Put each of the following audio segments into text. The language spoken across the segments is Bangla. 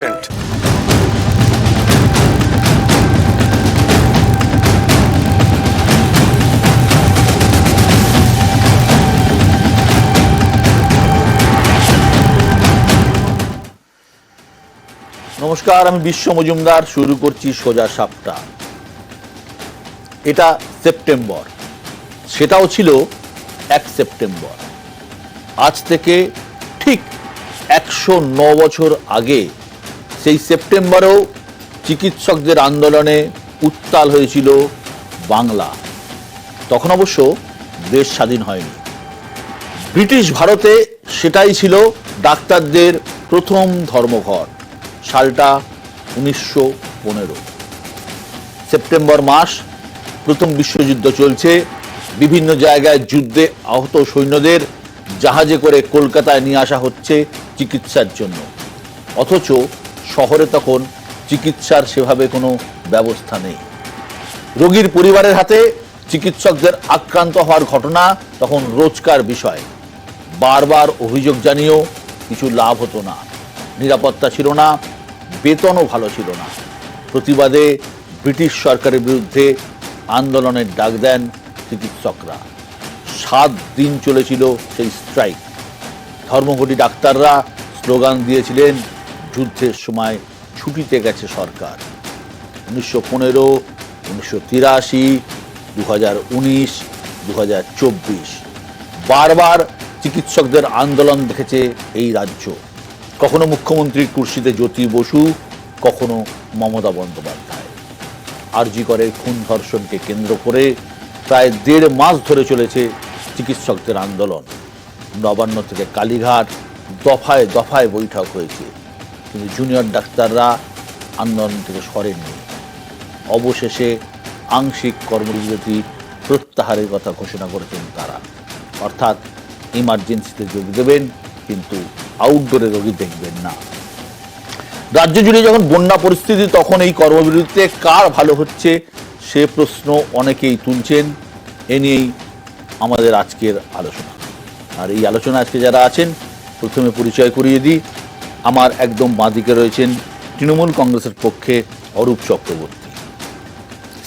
নমস্কার, আমি বিশ্ব মজুমদার। শুরু করছি সোজা সাপটা। এটা সেপ্টেম্বর, সেটাও ছিল 1 সেপ্টেম্বর। আজ থেকে ঠিক 109 বছর আগে সেই সেপ্টেম্বরেও চিকিৎসকদের আন্দোলনে উত্তাল হয়েছিল বাংলা। তখন অবশ্য দেশ স্বাধীন হয়নি। ব্রিটিশ ভারতে সেটাই ছিল ডাক্তারদের প্রথম ধর্মঘট। সালটা 1915। সেপ্টেম্বর মাস, প্রথম বিশ্বযুদ্ধ চলছে। বিভিন্ন জায়গায় যুদ্ধে আহত সৈন্যদের জাহাজে করে কলকাতায় নিয়ে আসা হচ্ছে চিকিৎসার জন্য। অথচ শহরে তখন চিকিৎসার সেভাবে কোনো ব্যবস্থা নেই। রোগীর পরিবারের হাতে চিকিৎসকদের আক্রান্ত হওয়ার ঘটনা তখন রোজকার বিষয়। বারবার অভিযোগ জানিয়েও কিছু লাভ হতো না। নিরাপত্তা ছিল না, বেতনও ভালো ছিল না। প্রতিবাদে ব্রিটিশ সরকারের বিরুদ্ধে আন্দোলনের ডাক দেন চিকিৎসকরা। 7 দিন চলেছিল সেই স্ট্রাইক। ধর্মঘটি ডাক্তাররা স্লোগান দিয়েছিলেন, যুদ্ধের সময় ছুটিতে গেছে সরকার। 1915, 1983, 2019, 2024 বারবার চিকিৎসকদের আন্দোলন দেখেছে এই রাজ্য। কখনো মুখ্যমন্ত্রীর কুর্সিতে জ্যোতি বসু, কখনো মমতা বন্দ্যোপাধ্যায়। আরজি করের খুন ধর্ষণকে কেন্দ্র করে প্রায় 1.5 মাস ধরে চলেছে চিকিৎসকদের আন্দোলন। নবান্ন থেকে কালীঘাট দফায় দফায় বৈঠক হয়েছে, কিন্তু জুনিয়র ডাক্তাররা আন্দোলন থেকে সরেননি। অবশেষে আংশিক কর্মবিরতি প্রত্যাহারের কথা ঘোষণা করেছেন তারা। অর্থাৎ ইমার্জেন্সিতে যোগ দেবেন, কিন্তু আউটডোরে রোগী দেখবেন না। রাজ্য জুড়ে যখন বন্যা পরিস্থিতি, তখন এই কর্মবিরতিতে কার ভালো হচ্ছে সে প্রশ্ন অনেকেই তুলছেন। এ নিয়েই আমাদের আজকের আলোচনা। আর এই আলোচনা আজকে যারা আছেন, প্রথমে পরিচয় করিয়ে দিই। আমার একদম বাঁদিকে রয়েছেন তৃণমূল কংগ্রেসের পক্ষে অরূপ চক্রবর্তী।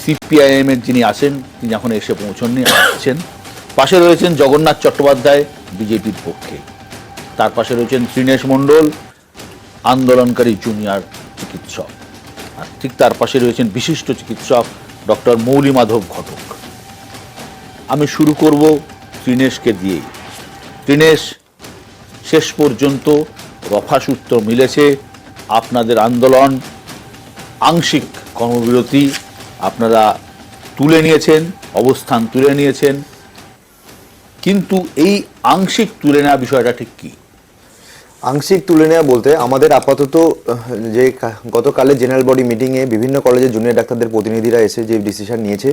সিপিআইএম এর যিনি আছেন, তিনি এখন এসে পৌঁছননি, আসছেন। পাশে রয়েছেন জগন্নাথ চট্টোপাধ্যায়, বিজেপির পক্ষে। তার পাশে রয়েছেন ত্রিনেশ মণ্ডল, আন্দোলনকারী জুনিয়র চিকিৎসক। আর ঠিক তার পাশে রয়েছেন বিশিষ্ট চিকিৎসক ডক্টর মৌলি মাধব ঘটক। আমি শুরু করব ত্রিনেশকে দিয়েই। ত্রিনেশ, শেষ পর্যন্ত রফাসূত্র মিলেছে। আপনাদের আন্দোলন, আংশিক কর্মবিরতি আপনারা তুলে নিয়েছেন, অবস্থান তুলে নিয়েছেন, কিন্তু এই আংশিক তুলে নেওয়া বিষয়টা ঠিক কি? আংশিক তুলে নেওয়া বলতে আমাদের আপাতত যে গতকালের জেনারেল বডি মিটিংয়ে বিভিন্ন কলেজের জুনিয়র ডাক্তারদের প্রতিনিধিরা এসে যে ডিসিশন নিয়েছে,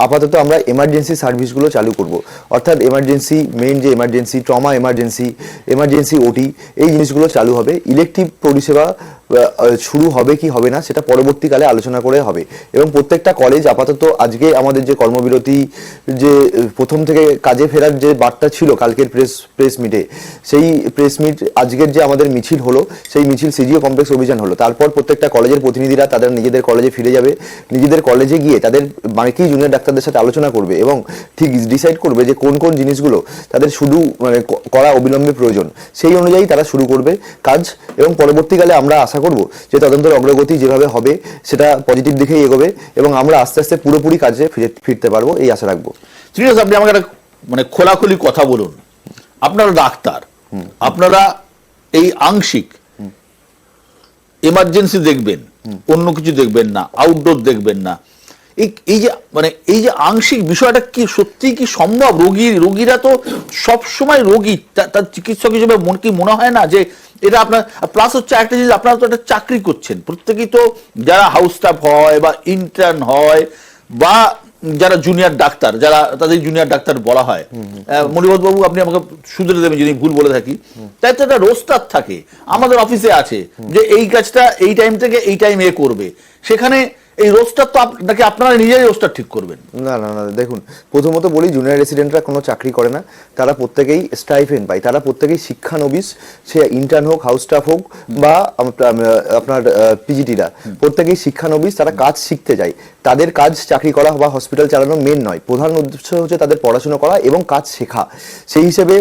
আপাতত আমরা এমার্জেন্সি সার্ভিসগুলো চালু করব। অর্থাৎ এমার্জেন্সি, মেইন যে এমার্জেন্সি, ট্রমা এমার্জেন্সি, এমার্জেন্সি ওটি, এই জিনিসগুলো চালু হবে। ইলেকটিভ পরিষেবা শুরু হবে কি হবে না সেটা পরবর্তীকালে আলোচনা করে হবে। এবং প্রত্যেকটা কলেজ আপাতত আজকে আমাদের যে কর্মবিরতি, যে প্রথম থেকে কাজে ফেরার যে বার্তা ছিল কালকের প্রেস মিটে, সেই প্রেস মিট আজকের যে আমাদের মিছিল হলো, সেই মিছিল সিজিও কমপ্লেক্স অভিযান হলো। তারপর প্রত্যেকটা কলেজের প্রতিনিধিরা তাদের নিজেদের কলেজে ফিরে যাবে। নিজেদের কলেজে গিয়ে তাদের বাকি জুনিয়র ডাক্তারদের সাথে আলোচনা করবে এবং ঠিক ডিসাইড করবে যে কোন কোন জিনিসগুলো তাদের শুধু করা অবিলম্বে প্রয়োজন। সেই অনুযায়ী তারা শুরু করবে কাজ। এবং পরবর্তীকালে আমরা আশা করব যে তদন্তের অগ্রগতি যেভাবে হবে সেটা পজিটিভ দিকেই এগোবে এবং আমরা আস্তে আস্তে পুরোপুরি কাজে ফিরতে পারবো, এই আশা রাখবো। সিরিয়াস, আপনি আমাকে একটা খোলাখুলি কথা বলুন। আপনারা ডাক্তার, আপনারা এই আংশিক এমার্জেন্সি দেখবেন, অন্য কিছু দেখবেন না, আউটডোর দেখবেন না, এই যে আংশিক বিষয়টা কি সত্যি কি সম্ভব? রোগীরা তো সব সময় রোগী, তার চিকিৎসক হিসেবে কি মনে হয় না যে এটা আপনার? প্লাস হচ্ছে একটা জিনিস, আপনারা তো একটা চাকরি করছেন প্রত্যেকেই, তো যারা হাউস স্টাফ হয় বা ইন্টার্ন হয় বা যারা জুনিয়র ডাক্তার, যারা তাদের জুনিয়র ডাক্তার বলা হয়, মণিবত বাবু আপনি আমাকে শুধরে দেবেন যদি ভুল বলে থাকি, তাই তো একটা রোস্টার থাকে। আমাদের অফিসে আছে যে এই কাজটা এই টাইম থেকে এই টাইম করবে। সেখানে এই রোস্টার তো নাকি আপনারা নিজেই রোস্টার ঠিক করবেন? না না না, দেখুন, প্রথমত বলি, জুনিয়র রেসিডেন্টরা কোনো চাকরি করে না, তারা প্রত্যেকেই স্টাইফেন্ড পায়, তারা প্রত্যেকেই শিক্ষানবিশ, সে ইন্টার্ন হোক, হাউস স্টাফ হোক বা আপনার পিজিটিরা, প্রত্যেকেই শিক্ষানবিশ, তারা কাজ শিখতে যায়। তাদের কাজ চাকরি করা বা হসপিটাল চালানো মেন নয়, প্রধান উদ্দেশ্য হচ্ছে তাদের পড়াশোনা করা এবং কাজ শেখা। সেই হিসেবে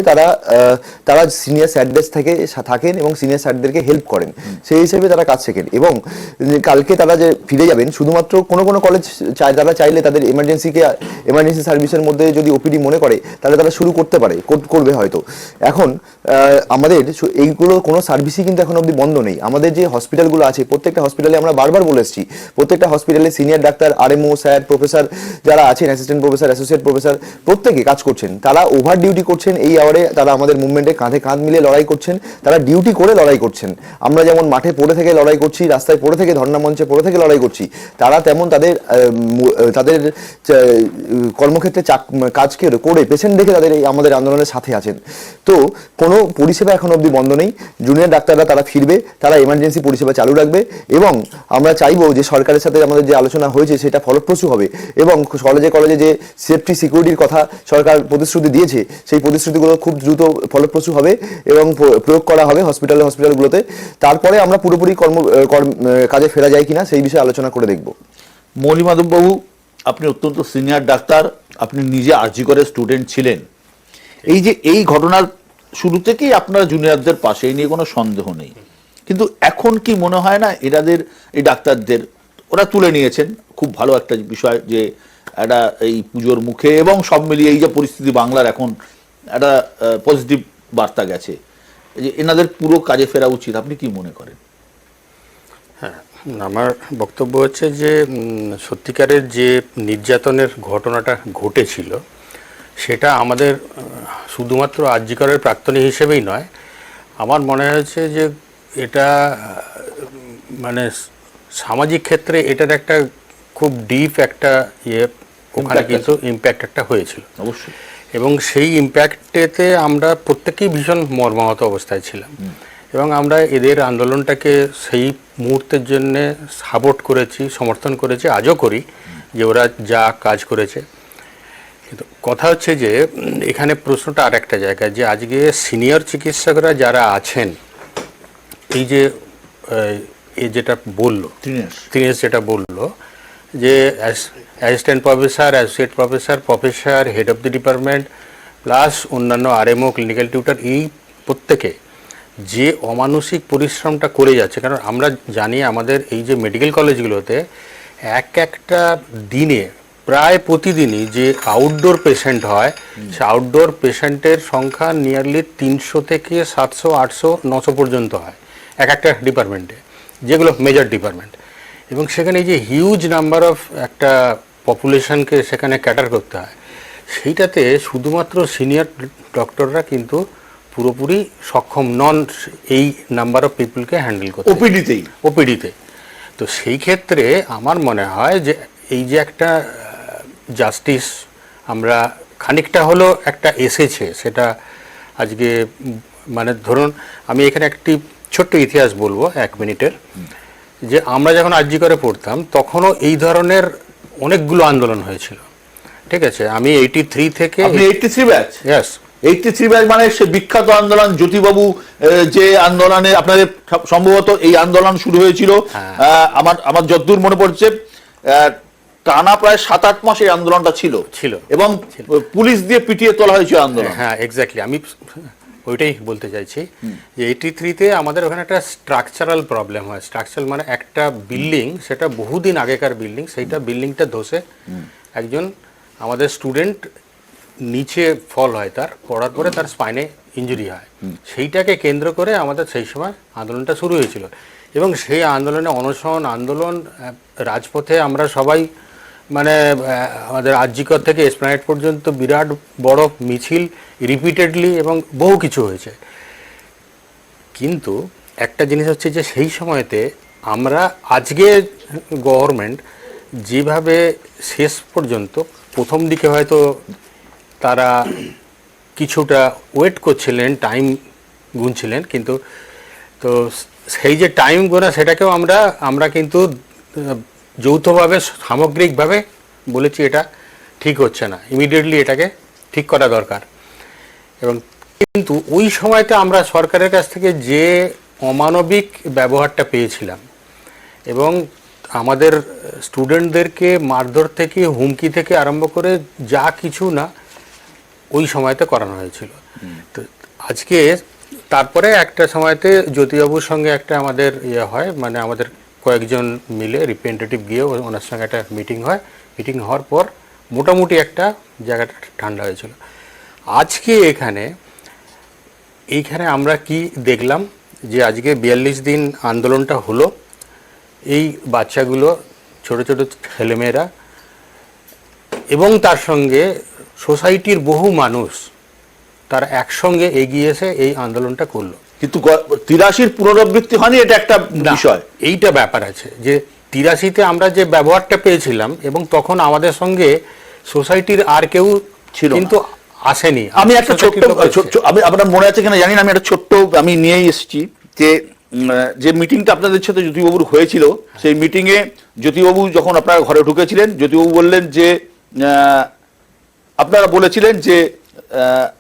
তারা সিনিয়র স্যারদের থেকে থাকেন এবং সিনিয়র স্যারদেরকে হেল্প করেন, সেই হিসেবে তারা কাজ শেখেন। এবং কালকে তারা যে ফিরে যাবেন, শুধুমাত্র কোনো কোনো কলেজ তারা চাইলে তাদের এমার্জেন্সি সার্ভিসের মধ্যে যদি ওপিডি মনে করে, তাহলে তারা শুরু করতে পারে, করবে হয়তো। এখন আমাদের এইগুলো কোনো সার্ভিসই কিন্তু এখন অবধি বন্ধ নেই। আমাদের যে হসপিটালগুলো আছে, প্রত্যেকটা হসপিটালে আমরা বারবার বলে এসেছি, প্রত্যেকটা হসপিটালে senior doctor, RMO, sir, professor যারা আছেন, অ্যাসিস্ট্যান্ট প্রফেসর, অ্যাসোসিয়েট প্রফেসর, প্রত্যেকে কাজ করছেন। তারা ওভার ডিউটি করছেন এই আওয়ারে, তারা আমাদের মুভমেন্টে কাঁধে কাঁধ মিলে লড়াই করছেন, তারা ডিউটি করে লড়াই করছেন। আমরা যেমন মাঠে পড়ে থেকে লড়াই করছি, রাস্তায় পড়ে থেকে, ধর্ণা মঞ্চে পড়ে থেকে লড়াই করছি, তারা তেমন তাদের কর্মক্ষেত্রে কাজ করে পেশেন্ট দেখে তাদের আমাদের আন্দোলনের সাথে আছেন। তো কোনো পরিষেবা এখন অবধি বন্ধ নেই। জুনিয়র ডাক্তাররা তারা ফিরবে, তারা এমার্জেন্সি পরিষেবা চালু রাখবে এবং আমরা চাইবো যে সরকারের সাথে আমাদের যে আলোচনা হয়েছে সেটা ফলপ্রসূ হবে এবং কলেজে যে সেফটি সিকিউরিটির কথা সরকার প্রতিশ্রুতি দিয়েছে, সেই প্রতিশ্রুতিগুলো খুব দ্রুত ফলপ্রসূ হবে এবং প্রয়োগ করা হবে হসপিটালগুলোতে। তারপরে আমরা পুরোপুরি কাজে ফেরা যায় কিনা সেই বিষয়ে আলোচনা করে দেখব। মৌলি মাধববাবু, আপনি অত্যন্ত সিনিয়র ডাক্তার, আপনি নিজে আরজি করে স্টুডেন্ট ছিলেন। এই যে এই ঘটনার শুরু থেকেই আপনারা জুনিয়রদের পাশে, এই নিয়ে কোনো সন্দেহ নেই, কিন্তু এখন কি মনে হয় না এই ডাক্তারদের ওরা তুলে নিয়েছেন? খুব ভালো একটা বিষয় যে একটা এই পুজোর মুখে এবং সব মিলিয়ে এই যে পরিস্থিতি বাংলার, এখন একটা পজিটিভ বার্তা গেছে যে এনাদের পুরো কাজে ফেরা উচিত। আপনি কি মনে করেন? হ্যাঁ, আমার বক্তব্য হচ্ছে যে সত্যিকারের যে নির্যাতনের ঘটনাটা ঘটেছিল সেটা আমাদের শুধুমাত্র আরজি করের প্রাক্তনী হিসেবেই নয়, আমার মনে হয়েছে যে এটা মানে সামাজিক ক্ষেত্রে এটার একটা খুব ডিপ একটা ওখানে কিন্তু ইম্প্যাক্ট একটা হয়েছিল অবশ্যই, এবং সেই ইম্প্যাক্টেতে আমরা প্রত্যেকেই ভীষণ মর্মাহত অবস্থায় ছিলাম এবং আমরা এদের আন্দোলনটাকে সেই মুহূর্তের জন্য সাপোর্ট করেছি, সমর্থন করেছি, আজও করি যে ওরা যা কাজ করেছে। কিন্তু কথা হচ্ছে যে এখানে প্রশ্নটা আর একটা জায়গায়, যে আজকে সিনিয়র চিকিৎসকরা যারা আছেন, এই যে যেটা বললো দীনেশ যেটা বললো যে assistant professor, associate professor, head of the department plus অন্যান্য আরএমও, ক্লিনিক্যাল টিউটর, এই প্রত্যেকে যে অমানসিক পরিশ্রমটা করে যাচ্ছে। কারণ আমরা জানি আমাদের এই যে মেডিকেল কলেজগুলোতে একটা দিনে প্রায় প্রতিদিনই যে আউটডোর পেশেন্ট হয়, সে আউটডোর পেশেন্টের সংখ্যা নিয়ারলি 300 থেকে 700, 800, 900 পর্যন্ত হয় একটা ডিপার্টমেন্টে, যেগুলো মেজর ডিপার্টমেন্ট। এবং সেখানে এই যে হিউজ নাম্বার অফ একটা পপুলেশনকে সেখানে ক্যাটার করতে হয়, সেইটাতে শুধুমাত্র সিনিয়র ডক্টররা কিন্তু পুরোপুরি সক্ষম নন এই নাম্বার অফ পিপলকে হ্যান্ডেল করতে, ওপিডিতে। তো সেই ক্ষেত্রে আমার মনে হয় যে এই যে একটা জাস্টিস আমরা খানিকটা হলো একটা এসেছে, সেটা আজকে মানে ধরুন আমি এখানে একটি ছোট্ট ইতিহাস বলবো 1 মিনিটের, যে আমরা যখন আরজি করে পড়তাম তখনও এই ধরনের অনেকগুলো আন্দোলন হয়েছিল, ঠিক আছে। আমি 83 থেকে 83 ব্যাচ, ইয়েস 83 ব্যাচ মানে সে বিখ্যাত আন্দোলন জ্যোতিবাবু যে আন্দোলনে আপনাদের সম্ভবত এই আন্দোলন শুরু হয়েছিল, আমার যতদূর মনে পড়ছে টানা প্রায় 7-8 মাস এই আন্দোলনটা ছিল এবং পুলিশ দিয়ে পিটিয়ে তোলা হয়েছিল আন্দোলন। হ্যাঁ, এক্স্যাক্টলি, আমি ওইটাই বলতে চাইছি যে 83-তে আমাদের ওখানে একটা স্ট্রাকচারাল প্রবলেম হয়। স্ট্রাকচারাল মানে একটা বিল্ডিং, সেটা বহুদিন আগেকার বিল্ডিং, সেইটা বিল্ডিংটা ধসে একজন আমাদের স্টুডেন্ট নিচে ফল হয়, তার পড়ার পরে তার স্পাইনে ইনজুরি হয়, সেইটাকে কেন্দ্র করে আমাদের সেই সময় আন্দোলনটা শুরু হয়েছিল। এবং সেই আন্দোলনে অনশন আন্দোলন রাজপথে আমরা সবাই মানে আমাদের আরজিকর থেকে এসপ্ল্যানেড পর্যন্ত বিরাট বড় মিছিল রিপিটেডলি এবং বহু কিছু হয়েছে। কিন্তু একটা জিনিস হচ্ছে যে সেই সময়তে আমরা আজকে গভর্নমেন্ট যেভাবে শেষ পর্যন্ত প্রথম দিকে হয়তো তারা কিছুটা ওয়েট করছিলেন, টাইম গুনছিলেন, কিন্তু তো সেই যে টাইম গোনা সেটাকেও আমরা কিন্তু যৌথভাবে সামগ্রিকভাবে বলেছি এটা ঠিক হচ্ছে না, ইমিডিয়েটলি এটাকে ঠিক করা দরকার। এবং কিন্তু ওই সময়তে আমরা সরকারের কাছ থেকে যে অমানবিক ব্যবহারটা পেয়েছিলাম এবং আমাদের স্টুডেন্টদেরকে মারধর থেকে হুমকি থেকে আরম্ভ করে যা কিছু না ওই সময়তে করানো হয়েছিল। তো আজকে তারপরে একটা সময়তে জ্যোতিবাবুর সঙ্গে একটা আমাদের ইয়ে হয়, মানে আমাদের কয়েকজন মিলে রিপ্রেজেন্টেটিভ গিয়ে ওনার সঙ্গে একটা মিটিং হয়। মিটিং হওয়ার পর মোটামুটি একটা জায়গাটা ঠান্ডা হয়েছিল। আজকে এইখানে আমরা কি দেখলাম যে আজকে 42 দিন আন্দোলনটা হলো, এই বাচ্চাগুলো ছোট ছোট ছেলেমেয়েরা এবং তার সঙ্গে সোসাইটির বহু মানুষ তারা একসঙ্গে এগিয়ে এসে এই আন্দোলনটা করলো। কিন্তু 83-র পুনরাবৃত্তি হয়নি, এটা একটা বিষয়। এইটা ব্যাপার আছে যে 83-তে আমরা যে ব্যবহারটা পেয়েছিলাম এবং তখন আমাদের সঙ্গে সোসাইটির আর কেউ ছিল কিন্তু আসেনি। আমি একটা ছোট্ট আমি আপনার মনে আছে কিনা জানি না, আমি একটা ছোট্ট আমি নিয়েই এসেছি যে মিটিংটা আপনাদের সাথে জ্যোতিবাবুর হয়েছিল, সেই মিটিংয়ে জ্যোতিবাবু যখন আপনারা ঘরে ঢুকেছিলেন, জ্যোতিবাবু বললেন যে আপনারা বলেছিলেন যে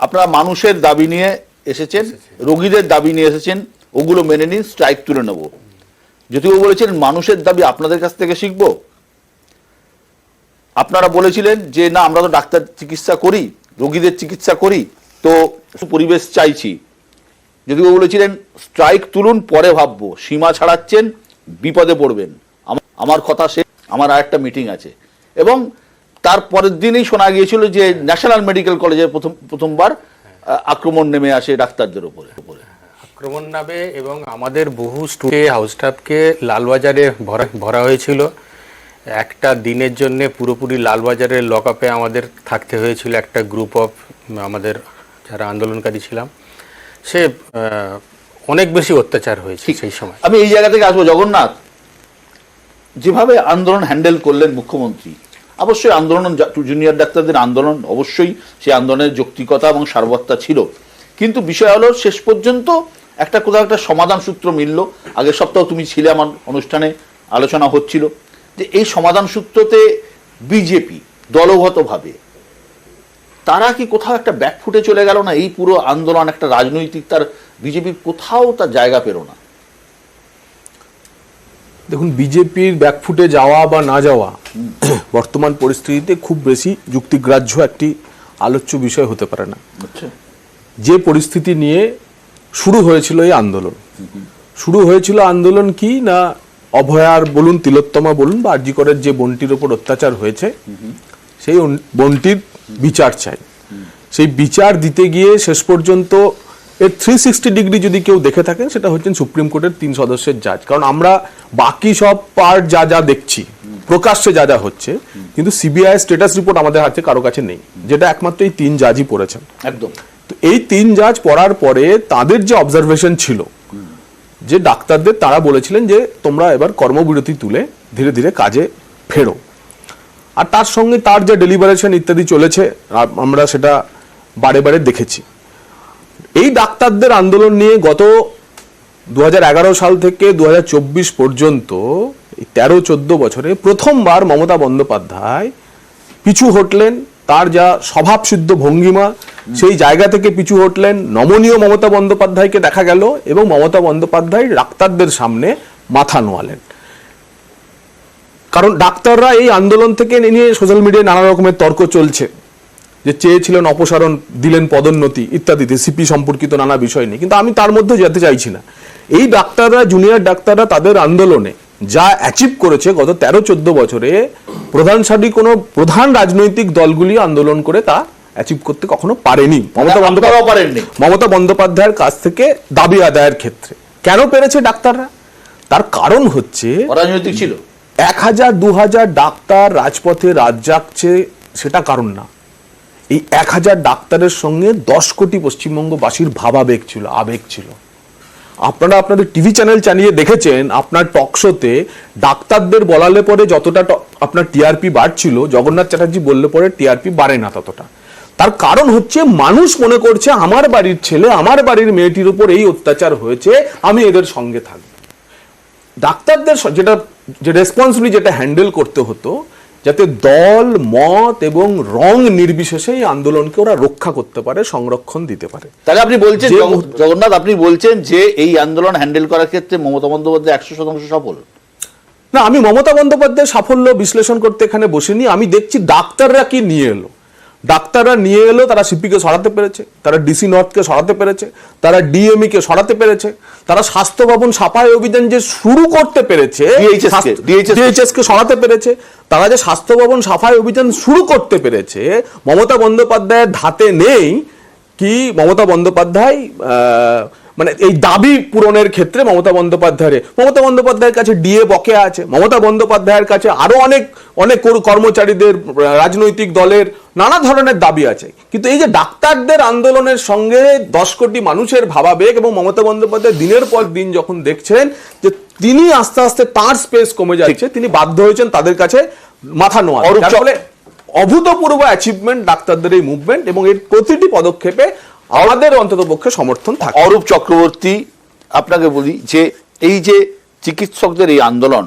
আপনারা মানুষের দাবি নিয়ে এসেছেন, রোগীদের দাবি নিয়ে এসেছেন, ওগুলো মেনে নিন, স্ট্রাইক তুলে নেব। জ্যোতিবাবু বলেছিলেন মানুষের দাবি আপনাদের কাছ থেকে শিখব। আপনারা বলেছিলেন যে না, আমরা তো ডাক্তার চিকিৎসা করি, রোগীদের চিকিৎসা করি, তো পরিবেশ চাইছি। জ্যোতিবাবু বলেছিলেন স্ট্রাইক তুলুন, পরে ভাববো, সীমা ছাড়াচ্ছেন, বিপদে পড়বেন, আমার কথা শেষ, আমার আর একটা মিটিং আছে। এবং তার পরের দিনই শোনা গিয়েছিল যে ন্যাশনাল মেডিকেল কলেজে প্রথমবার আক্রমণ নেমে আসে ডাক্তারদের উপরে। আক্রমণ নামে এবং আমাদের বহু স্টুডেন্ট হাউস স্টাফকে লালবাজারে ভরা হয়েছিল। একটা দিনের জন্য পুরোপুরি লালবাজারের লকআপে আমাদের থাকতে হয়েছিল, একটা গ্রুপ অফ আমাদের যারা আন্দোলনকারী ছিলাম। সে অনেক বেশি অত্যাচার হয়েছে সেই সময়। আমি এই জায়গা থেকে আসবো, জগন্নাথ যেভাবে আন্দোলন হ্যান্ডেল করলেন মুখ্যমন্ত্রী, অবশ্যই আন্দোলন জুনিয়র ডাক্তারদের আন্দোলন, অবশ্যই সেই আন্দোলনের যৌক্তিকতা এবং সারবত্তা ছিল, কিন্তু বিষয় হলো শেষ পর্যন্ত একটা কোথাও একটা সমাধান সূত্র মিলল। আগের সপ্তাহ তুমি ছিলে আমার অনুষ্ঠানে, আলোচনা হচ্ছিল যে এই সমাধান সূত্রতে বিজেপি দলগতভাবে তারা কি কোথাও একটা ব্যাকফুটে চলে গেল না? এই পুরো আন্দোলন একটা রাজনৈতিক, তার বিজেপির কোথাও তার জায়গা পেল না। দেখুন, বিজেপির ব্যাকফুটে যাওয়া বা না যাওয়া বর্তমান পরিস্থিতিতে খুব বেশি যুক্তিগ্রাহ্য একটি আলোচ্য বিষয় হতে পারে না। যে পরিস্থিতি নিয়ে শুরু হয়েছিল এই আন্দোলন, শুরু হয়েছিল আন্দোলন কি না, অভয়ার বলুন, তিলোত্তমা বলুন, বা আরজি করের যে বোনটির উপর অত্যাচার হয়েছে সেই বোনটির বিচার চাই। সেই বিচার দিতে গিয়ে শেষ পর্যন্ত এর 360 ডিগ্রি যদি কেউ দেখে থাকেন সেটা হচ্ছেন সুপ্রিম কোর্টের 3 সদস্যের জাজ। কারণ আমরা বাকি সব পার্ট যা যা দেখছি, প্রকাশ্যে যা যা হচ্ছে, কিন্তু সিবিআই স্ট্যাটাস রিপোর্ট আমাদের হাতে কারো কাছে নেই, যেটা একমাত্র এই 3 জাজই পড়েছেন। একদম। তো এই 3 জাজ পড়ার পরে তাদের যে অবজারভেশন ছিল যে ডাক্তারদের, তারা বলেছিলেন যে তোমরা এবার কর্মবিরতি তুলে ধীরে ধীরে কাজে ফেরো। আর তার সঙ্গে তার যে ডেলিভারেশন ইত্যাদি চলেছে, আমরা সেটা বারে বারে দেখেছি। এই ডাক্তারদের আন্দোলন নিয়ে গত 2011 সাল থেকে 2024 পর্যন্ত 13-14 বছরে প্রথমবার মমতা বন্দ্যোপাধ্যায় পিছু হটলেন। তার যা স্বভাবসিদ্ধ ভঙ্গিমা, সেই জায়গা থেকে পিছু হটলেন। নমনীয় মমতা বন্দ্যোপাধ্যায়কে দেখা গেল এবং মমতা বন্দ্যোপাধ্যায় ডাক্তারদের সামনে মাথা নোয়ালেন। কারণ ডাক্তাররা এই আন্দোলন থেকে নিয়ে সোশ্যাল মিডিয়ায় নানা রকমের তর্ক চলছে যে চেয়েছিলেন অপসারণ, দিলেন পদোন্নতি ইত্যাদিতে, সিপি সম্পর্কিত নানা বিষয় নিয়ে, কিন্তু আমি তার মধ্যে যেতে চাইছি না। এই ডাক্তাররা, জুনিয়র ডাক্তাররা তাদের আন্দোলনে যা অ্যাচিভ করেছে গত 13-14 বছরে, প্রধান সারি কোনো প্রধান রাজনৈতিক দলগুলি আন্দোলন করে তা অ্যাচিভ করতে কখনো পারেনি। মমতা বন্দ্যোপাধ্যায়ের কাছ থেকে দাবি আদায়ের ক্ষেত্রে কেন পেরেছে ডাক্তাররা? তার কারণ হচ্ছে রাজনৈতিক ছিল। 1000-2000 ডাক্তার রাজপথে রাত জাগছে, সেটা কারণ না। এই 1000 ডাক্তারের সঙ্গে 10 কোটি পশ্চিমবঙ্গবাসীর ভাবাবেগ ছিল, আবেগ ছিল। আপনারা আপনাদের টিভি চ্যানেল চালিয়ে দেখেছেন, আপনার টক শোতে ডাক্তারদের বলালে পরে যতটা আপনার টিআরপি বাড়ছিল, জগন্নাথ চ্যাটার্জি বললে পরে টিআরপি বাড়ে না ততটা। তার কারণ হচ্ছে মানুষ মনে করছে আমার বাড়ির ছেলে, আমার বাড়ির মেয়েটির উপর এই অত্যাচার হয়েছে, আমি এদের সঙ্গে থাকব। ডাক্তারদের যেটা যে রেসপন্সিবলি যেটা হ্যান্ডেল করতে হতো, যাতে দল মত এবং রং নির্বিশেষে এই আন্দোলনকে ওরা রক্ষা করতে পারে, সংরক্ষণ দিতে পারে। তাহলে আপনি বলছেন যে জগন্নাথ, আপনি বলছেন যে এই আন্দোলন হ্যান্ডেল করার ক্ষেত্রে মমতা বন্দ্যোপাধ্যায় 100% সফল? না, আমি মমতা বন্দ্যোপাধ্যায়ের সাফল্য বিশ্লেষণ করতে এখানে বসিনি। আমি দেখছি ডাক্তাররা কি নিয়ে এলো। ডাক্তাররা নিয়ে এলো, তারা সিপিকে সরাতে পেরেছে, তারা ডিসি নর্থকে সরাতে পেরেছে, তারা ডিএমই কে সরাতে পেরেছে, তারা স্বাস্থ্য ভবন সাফাই অভিযান যে শুরু করতে পেরেছে, ডিএইচএস কে সরাতে পেরেছে, তারা যে স্বাস্থ্য ভবন সাফাই অভিযান শুরু করতে পেরেছে, মমতা বন্দ্যোপাধ্যায়ের ধাতে নেই কি মমতা বন্দ্যোপাধ্যায় মানে এই দাবি পূরণের ক্ষেত্রে মমতা বন্দ্যোপাধ্যায়ের কাছে ডিএ বকেয়া আছে, মমতা বন্দ্যোপাধ্যায়ের কাছে আরো অনেক কর্মচারীদের, রাজনৈতিক দলের নানা ধরনের দাবি আছে। কিন্তু এই যে ডাক্তারদের আন্দোলনের সঙ্গে 10 কোটি মানুষের ভাবাবেগ, এবং মমতা বন্দ্যোপাধ্যায় দিনের পর দিন যখন দেখছেন যে তিনি আস্তে আস্তে তার স্পেস কমে যাচ্ছে, তিনি বাধ্য হয়েছেন তাদের কাছে মাথা নোয়া। ফলে অভূতপূর্ব অ্যাচিভমেন্ট ডাক্তারদের এই মুভমেন্ট, এবং এর প্রতিটি পদক্ষেপে আমাদের অন্ততপক্ষে সমর্থন থাকে। অরূপ চক্রবর্তী, আপনাকে বলি যে এই যে চিকিৎসকদের এই আন্দোলন,